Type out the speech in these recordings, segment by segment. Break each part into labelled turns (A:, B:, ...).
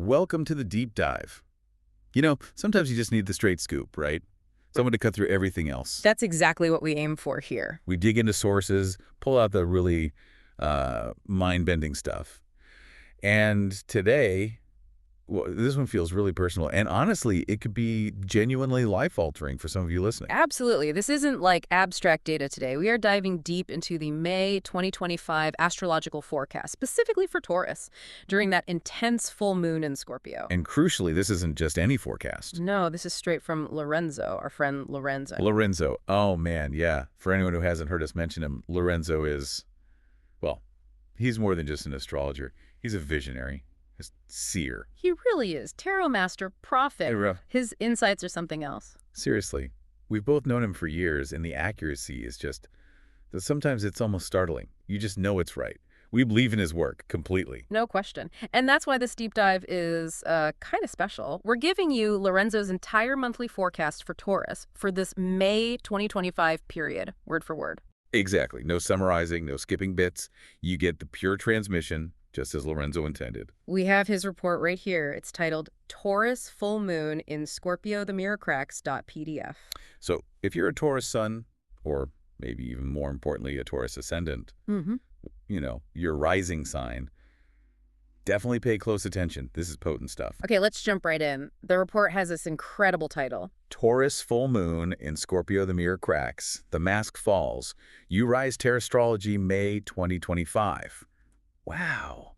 A: welcome to the deep dive. You know, sometimes you just need the straight scoop, right? Someone to cut through everything else.
B: That's exactly what we aim for here.
A: We dig into sources, pull out the really mind-bending stuff. And today, well, this one feels really personal. And honestly, it could be genuinely life-altering for some of you listening.
B: Absolutely. This isn't like abstract data today. We are diving deep into the May 2025 astrological forecast, specifically for Taurus, during that intense full moon in Scorpio.
A: And crucially, this isn't just any forecast.
B: No, this is straight from Lorenzo, our friend Lorenzo.
A: Lorenzo. Oh, man, yeah. For anyone who hasn't heard us mention him, Lorenzo is, well, he's more than just an astrologer. He's a visionary. Seer.
B: He really is. Tarot master, prophet. His insights are something else.
A: Seriously. We've both known him for years, and the accuracy is just... sometimes it's almost startling. You just know it's right. We believe in his work completely.
B: No question. And that's why this deep dive is kind of special. We're giving you Lorenzo's entire monthly forecast for Taurus for this May 2025 period, word for word.
A: Exactly. No summarizing, no skipping bits. You get the pure transmission, just as Lorenzo intended.
B: We have his report right here. It's titled Taurus Full Moon in Scorpio the Mirror Cracks.pdf.
A: So if you're a Taurus sun, or maybe even more importantly, a Taurus ascendant, you know, your rising sign, definitely pay close attention. This is potent stuff.
B: Okay, let's jump right in. The report has this incredible title.
A: Taurus Full Moon in Scorpio the Mirror Cracks. The Mask Falls. You Rise Tarastrology May 2025. Wow.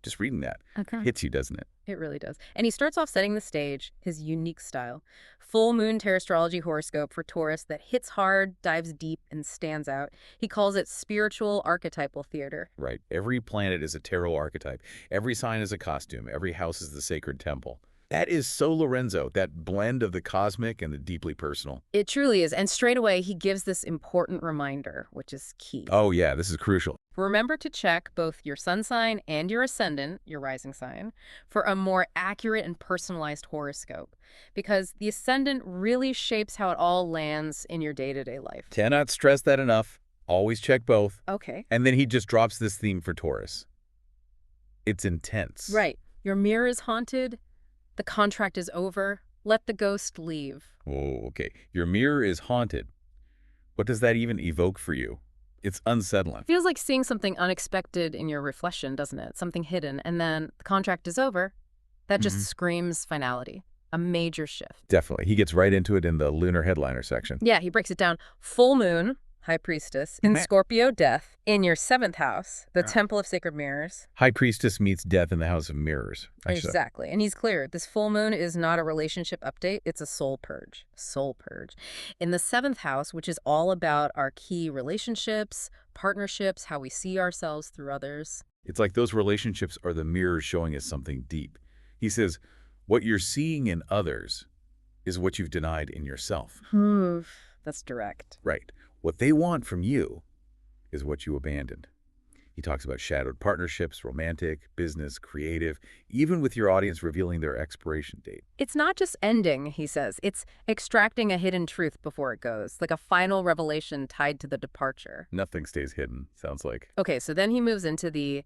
A: Just reading that hits you, doesn't it?
B: It really does. And he starts off setting the stage, his unique style. Full moon Tarastrology horoscope for Taurus that hits hard, dives deep, and stands out. He calls it spiritual archetypal theater.
A: Right. Every planet is a tarot archetype. Every sign is a costume. Every house is the sacred temple. That is so Lorenzo, that blend of the cosmic and the deeply personal.
B: It truly is. And straight away, he gives this important reminder, which is key.
A: Oh, yeah, this is crucial.
B: Remember to check both your sun sign and your ascendant, your rising sign, for a more accurate and personalized horoscope. Because the ascendant really shapes how it all lands in your day-to-day life.
A: Cannot stress that enough. Always check both.
B: Okay.
A: And then he just drops this theme for Taurus. It's intense.
B: Right. Your mirror is haunted. The contract is over. Let the ghost leave.
A: Oh, okay. Your mirror is haunted. What does that even evoke for you? It's unsettling.
B: Feels like seeing something unexpected in your reflection, doesn't it? Something hidden. And then the contract is over. That just screams finality. A major shift.
A: Definitely. He gets right into it in the lunar headliner section.
B: Yeah, he breaks it down. Full moon, High Priestess, in Scorpio, Death, in your 7th house, the Temple of Sacred Mirrors.
A: High Priestess meets Death in the House of Mirrors.
B: Exactly. And he's clear. This full moon is not a relationship update. It's a soul purge. Soul purge. In the 7th house, which is all about our key relationships, partnerships, how we see ourselves through others.
A: It's like those relationships are the mirrors showing us something deep. He says, what you're seeing in others is what you've denied in yourself.
B: That's direct.
A: Right. What they want from you is what you abandoned. He talks about shadowed partnerships, romantic, business, creative, even with your audience revealing their expiration date.
B: It's not just ending, he says. It's extracting a hidden truth before it goes, like a final revelation tied to the departure.
A: Nothing stays hidden, sounds like.
B: Okay, so then he moves into the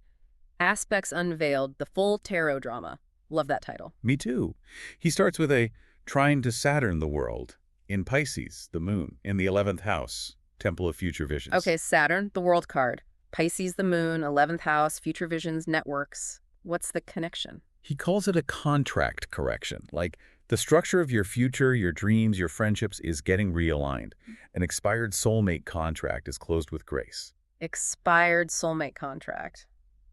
B: aspects unveiled, the full tarot drama. Love that title.
A: Me too. He starts with a trine to Saturn, the world, in Pisces, the moon, in the 11th house. Temple of Future Visions.
B: Okay, Saturn, the world card. Pisces, the moon, 11th house, future visions, networks. What's the connection?
A: He calls it a contract correction, like the structure of your future, your dreams, your friendships is getting realigned. An expired soulmate contract is closed with grace.
B: Expired soulmate contract.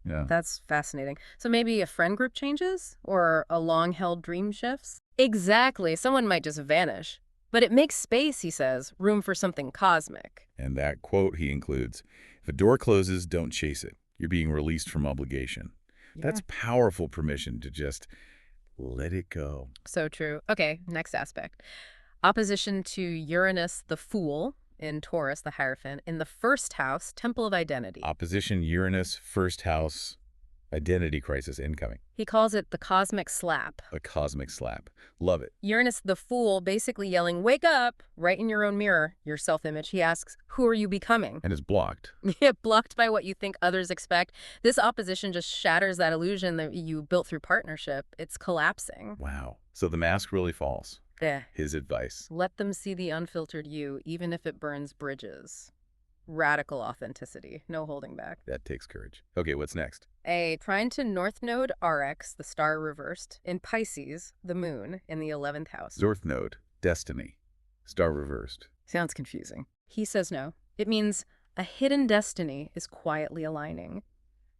A: Yeah.
B: That's fascinating. So maybe a friend group changes or a long-held dream shifts? Exactly. Someone might just vanish. But it makes space, he says, room for something cosmic.
A: And that quote he includes, if a door closes, don't chase it. You're being released from obligation. Yeah. That's powerful permission to just let it go.
B: So true. Okay, next aspect. Opposition to Uranus, the Fool, in Taurus, the Hierophant, in the 1st house, Temple of Identity.
A: Opposition Uranus, 1st house, Identity crisis incoming.
B: He calls it the cosmic slap.
A: A cosmic slap. Love it.
B: Uranus, the fool, basically yelling, "Wake up!" right in your own mirror, your self-image. He asks, who are you becoming?
A: And is blocked.
B: Yeah, blocked by what you think others expect. This opposition just shatters that illusion that you built through partnership. It's collapsing.
A: Wow. So the mask really falls.
B: Yeah.
A: His advice.
B: Let them see the unfiltered you, even if it burns bridges. Radical authenticity. No holding back.
A: That takes courage. Okay, what's next?
B: A trine to North Node RX, the star reversed, in Pisces, the moon, in the 11th house.
A: North Node, destiny, star reversed.
B: Sounds confusing. He says no. It means a hidden destiny is quietly aligning.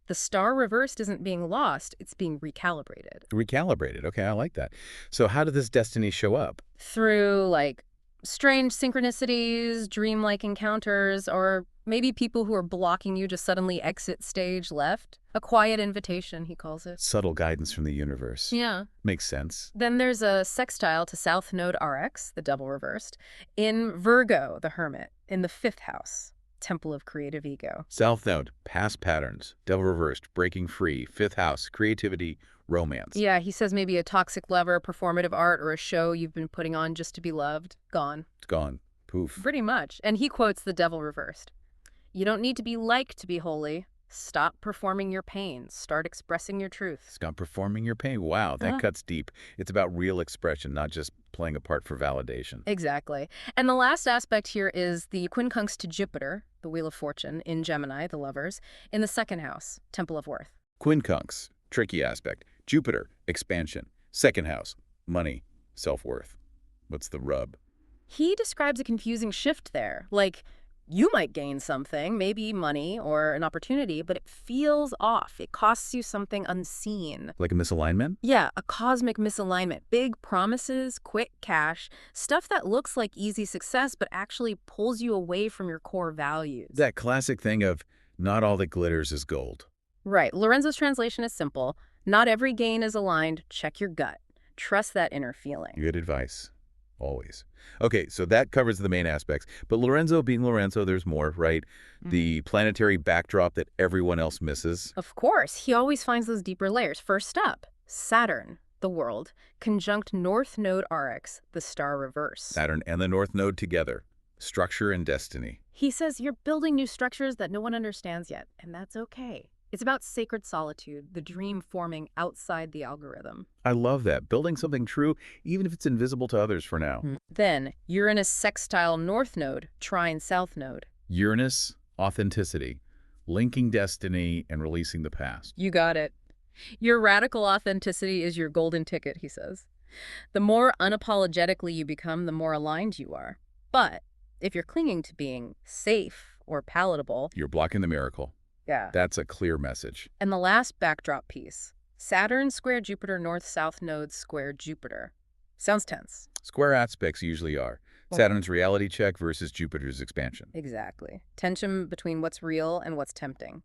B: The star reversed isn't being lost, it's being recalibrated.
A: Recalibrated. Okay, I like that. So how did this destiny show up?
B: Through, like, strange synchronicities, dreamlike encounters, or maybe people who are blocking you just suddenly exit stage left. A quiet invitation, he calls it.
A: Subtle guidance from the universe.
B: Yeah.
A: Makes sense.
B: Then there's a sextile to South Node RX, the double reversed, in Virgo, the hermit, in the 5th house, temple of creative ego.
A: South Node, past patterns, double reversed, breaking free, 5th house, creativity, romance.
B: Yeah, he says maybe a toxic lover, performative art, or a show you've been putting on just to be loved. Gone.
A: It's gone. Poof.
B: Pretty much. And he quotes the devil reversed. You don't need to be liked to be holy. Stop performing your pain. Start expressing your truth.
A: Stop performing your pain. Wow, that cuts deep. It's about real expression, not just playing a part for validation.
B: Exactly. And the last aspect here is the quincunx to Jupiter, the Wheel of Fortune, in Gemini, the lovers, in the 2nd house, temple of worth.
A: Quincunx, tricky aspect. Jupiter, expansion. 2nd house, money, self-worth. What's the rub?
B: He describes a confusing shift there. Like, you might gain something, maybe money or an opportunity, but it feels off. It costs you something unseen.
A: Like a misalignment?
B: Yeah, a cosmic misalignment. Big promises, quick cash, stuff that looks like easy success but actually pulls you away from your core values.
A: That classic thing of not all that glitters is gold.
B: Right. Lorenzo's translation is simple. Not every gain is aligned. Check your gut. Trust that inner feeling.
A: Good advice. Always. Okay, so that covers the main aspects. But Lorenzo being Lorenzo, there's more, right? The planetary backdrop that everyone else misses.
B: Of course. He always finds those deeper layers. First up, Saturn, the world, conjunct North Node RX, the star reverse.
A: Saturn and the North Node together. Structure and destiny.
B: He says you're building new structures that no one understands yet, and that's okay. It's about sacred solitude, the dream forming outside the algorithm.
A: I love that. Building something true, even if it's invisible to others for now.
B: Then, Uranus sextile North Node, trine South Node.
A: Uranus, authenticity. Linking destiny and releasing the past.
B: You got it. Your radical authenticity is your golden ticket, he says. The more unapologetically you become, the more aligned you are. But if you're clinging to being safe or palatable...
A: You're blocking the miracle.
B: Yeah.
A: That's a clear message.
B: And the last backdrop piece, Saturn square Jupiter, North-South nodes square Jupiter. Sounds tense.
A: Square aspects usually are. Saturn's reality check versus Jupiter's expansion.
B: Exactly. Tension between what's real and what's tempting.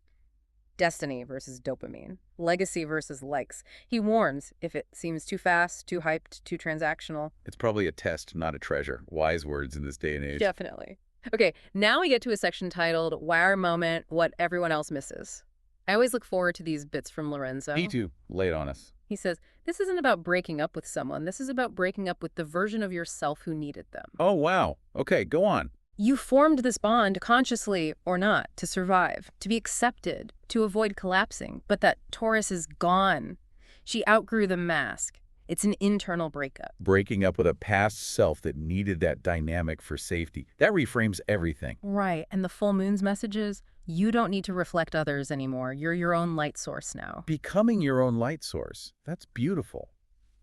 B: Destiny versus dopamine. Legacy versus likes. He warns if it seems too fast, too hyped, too transactional.
A: It's probably a test, not a treasure. Wise words in this day and age.
B: Definitely. Okay, now we get to a section titled Wire Moment, What Everyone Else Misses. I always look forward to these bits from Lorenzo.
A: Me too. Lay it on us.
B: He says, this isn't about breaking up with someone. This is about breaking up with the version of yourself who needed them.
A: Oh, wow. Okay, go on.
B: You formed this bond, consciously or not, to survive, to be accepted, to avoid collapsing. But that Taurus is gone. She outgrew the mask. It's an internal breakup.
A: Breaking up with a past self that needed that dynamic for safety. That reframes everything.
B: Right. And the full moon's message is, you don't need to reflect others anymore. You're your own light source now.
A: Becoming your own light source. That's beautiful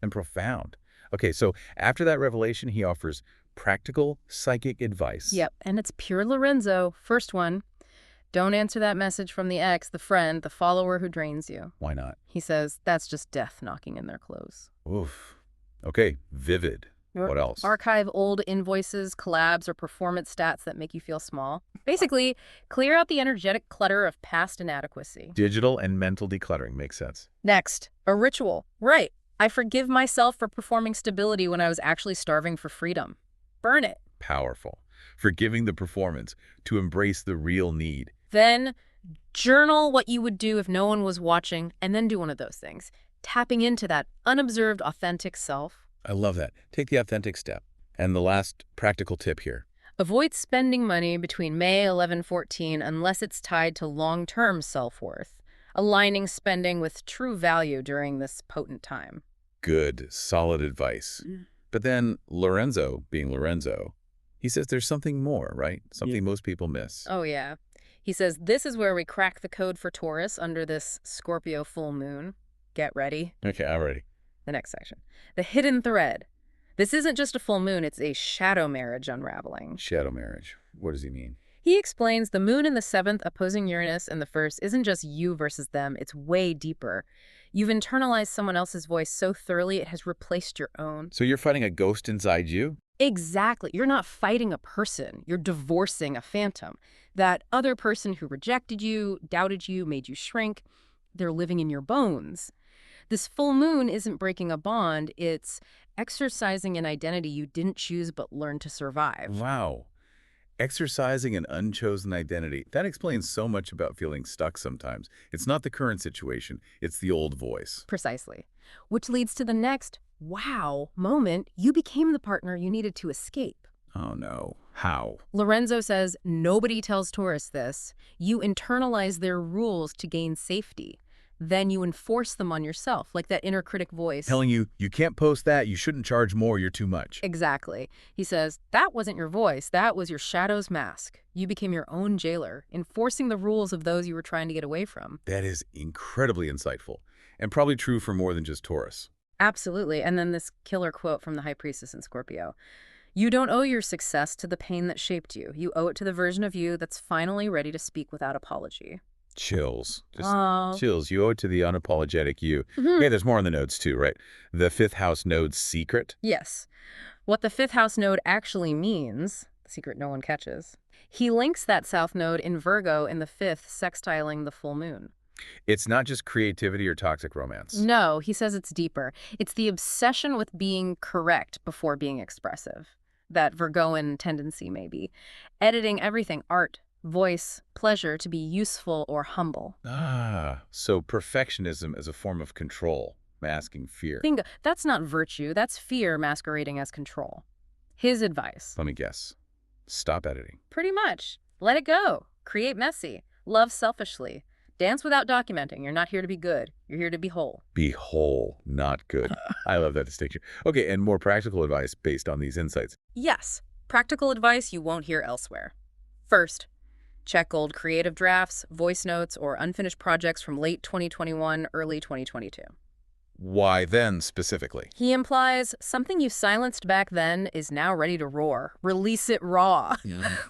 A: and profound. Okay, so after that revelation, he offers practical psychic advice.
B: Yep, and it's pure Lorenzo. First one, don't answer that message from the ex, the friend, the follower who drains you.
A: Why not?
B: He says that's just death knocking in their clothes.
A: Oof. Okay, vivid. What else?
B: Archive old invoices, collabs, or performance stats that make you feel small. Basically, clear out the energetic clutter of past inadequacy.
A: Digital and mental decluttering makes sense.
B: Next, a ritual. Right. I forgive myself for performing stability when I was actually starving for freedom. Burn it.
A: Powerful. Forgiving the performance to embrace the real need.
B: Then Journal what you would do if no one was watching, and then do one of those things. Tapping into that unobserved, authentic self.
A: I love that. Take the authentic step. And the last practical tip here.
B: Avoid spending money between May 11-14 unless it's tied to long-term self-worth, aligning spending with true value during this potent time.
A: Good, solid advice. But then Lorenzo, being Lorenzo, he says there's something more, right? Something most people miss.
B: Oh, yeah. He says, this is where we crack the code for Taurus under this Scorpio full moon. Get ready.
A: Okay, I'm ready.
B: The next section. The hidden thread. This isn't just a full moon, it's a shadow marriage unraveling.
A: Shadow marriage. What does he mean?
B: He explains the moon in the 7th opposing Uranus in the 1st isn't just you versus them, it's way deeper. You've internalized someone else's voice so thoroughly it has replaced your own.
A: So you're fighting a ghost inside you?
B: Exactly. You're not fighting a person. You're divorcing a phantom. That other person who rejected you, doubted you, made you shrink, they're living in your bones. This full moon isn't breaking a bond, it's exercising an identity you didn't choose but learned to survive.
A: Wow. Exercising an unchosen identity. That explains so much about feeling stuck sometimes. It's not the current situation, it's the old voice.
B: Precisely. Which leads to the next, wow, moment. You became the partner you needed to escape.
A: Oh no. How?
B: Lorenzo says nobody tells Taurus this. You internalize their rules to gain safety. Then you enforce them on yourself, like that inner critic voice.
A: Telling you, you can't post that, you shouldn't charge more, you're too much.
B: Exactly. He says, that wasn't your voice, that was your shadow's mask. You became your own jailer, enforcing the rules of those you were trying to get away from.
A: That is incredibly insightful, and probably true for more than just Taurus.
B: Absolutely. And then this killer quote from the High Priestess in Scorpio. You don't owe your success to the pain that shaped you. You owe it to the version of you that's finally ready to speak without apology.
A: Chills. Just
B: Oh.
A: chills. You owe it to the unapologetic you. Okay, there's more on the nodes too, right? The fifth house node's secret.
B: Yes. What the 5th house node actually means, the secret no one catches, he links that south node in Virgo in the 5th, sextiling the full moon.
A: It's not just creativity or toxic romance.
B: No, he says it's deeper. It's the obsession with being correct before being expressive. That Virgoan tendency, maybe. Editing everything, art, voice, pleasure, to be useful or humble.
A: Ah, so perfectionism as a form of control, masking fear.
B: Bingo. That's not virtue. That's fear masquerading as control. His advice.
A: Let me guess. Stop editing.
B: Pretty much. Let it go. Create messy. Love selfishly. Dance without documenting. You're not here to be good. You're here to be whole.
A: Be whole, not good. I love that distinction. Okay, and more practical advice based on these insights.
B: Yes. Practical advice you won't hear elsewhere. First, check old creative drafts, voice notes, or unfinished projects from late 2021, early 2022.
A: Why then, specifically?
B: He implies something you silenced back then is now ready to roar. Release it raw.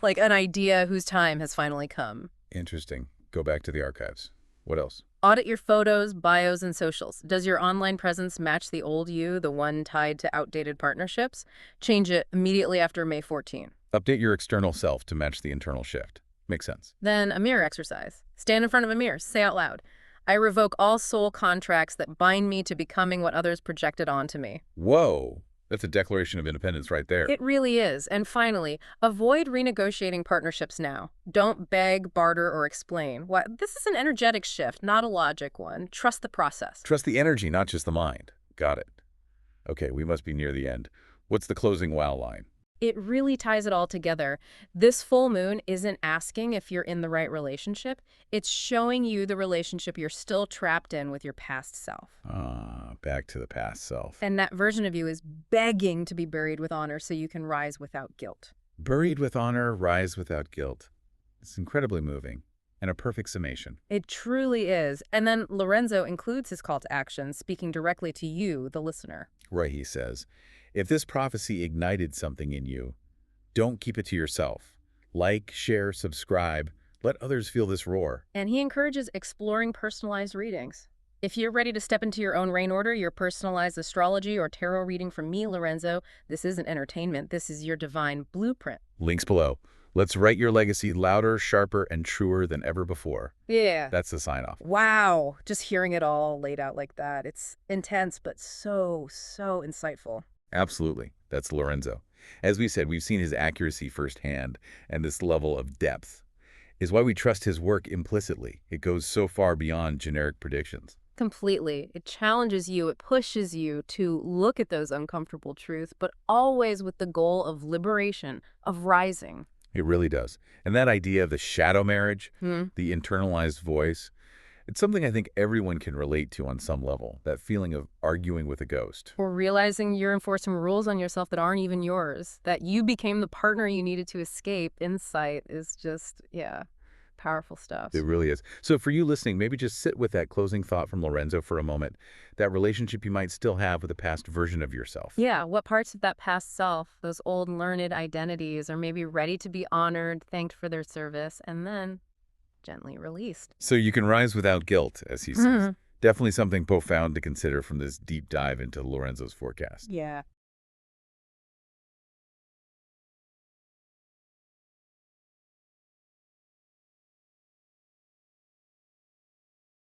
B: Like an idea whose time has finally come.
A: Interesting. Go back to the archives. What else?
B: Audit your photos, bios, and socials. Does your online presence match the old you, the one tied to outdated partnerships? Change it immediately after May 14.
A: Update your external self to match the internal shift. Makes sense.
B: Then a mirror exercise. Stand in front of a mirror. Say out loud, I revoke all soul contracts that bind me to becoming what others projected onto me.
A: Whoa. That's a declaration of independence right there.
B: It really is. And finally, avoid renegotiating partnerships now. Don't beg, barter, or explain. This is an energetic shift, not a logic one. Trust the process.
A: Trust the energy, not just the mind. Got it. Okay, we must be near the end. What's the closing wow line?
B: It really ties it all together. This full moon isn't asking if you're in the right relationship. It's showing you the relationship you're still trapped in with your past self.
A: Ah, back to the past self.
B: And that version of you is begging to be buried with honor so you can rise without guilt.
A: Buried with honor, rise without guilt. It's incredibly moving and a perfect summation.
B: It truly is. And then Lorenzo includes his call to action, speaking directly to you, the listener.
A: Right, he says. If this prophecy ignited something in you, don't keep it to yourself. Like, share, subscribe. Let others feel this roar.
B: And he encourages exploring personalized readings. If you're ready to step into your own reign order, your personalized astrology or tarot reading from me, Lorenzo, this isn't entertainment. This is your divine blueprint.
A: Links below. Let's write your legacy louder, sharper, and truer than ever before.
B: Yeah.
A: That's the sign-off.
B: Wow. Just hearing it all laid out like that. It's intense, but so insightful.
A: Absolutely. That's Lorenzo. As we said, we've seen his accuracy firsthand and this level of depth. is why we trust his work implicitly. It goes so far beyond generic predictions.
B: Completely. It challenges you, it pushes you to look at those uncomfortable truths, but always with the goal of liberation, of rising.
A: It really does. And that idea of the shadow marriage,
B: Hmm.
A: the internalized voice, it's something I think everyone can relate to on some level, that feeling of arguing with a ghost.
B: Or realizing you're enforcing rules on yourself that aren't even yours, that you became the partner you needed to escape. Insight is just, yeah, powerful
A: It
B: stuff.
A: really is. So for you listening, maybe just sit with that closing thought from Lorenzo for a moment, that relationship you might still have with a past version of yourself.
B: Yeah, what parts of that past self, those old learned identities, are maybe ready to be honored, thanked for their service, and then gently released?
A: So you can rise without guilt, as he says. Definitely something profound to consider from this deep dive into Lorenzo's forecast.
B: Yeah.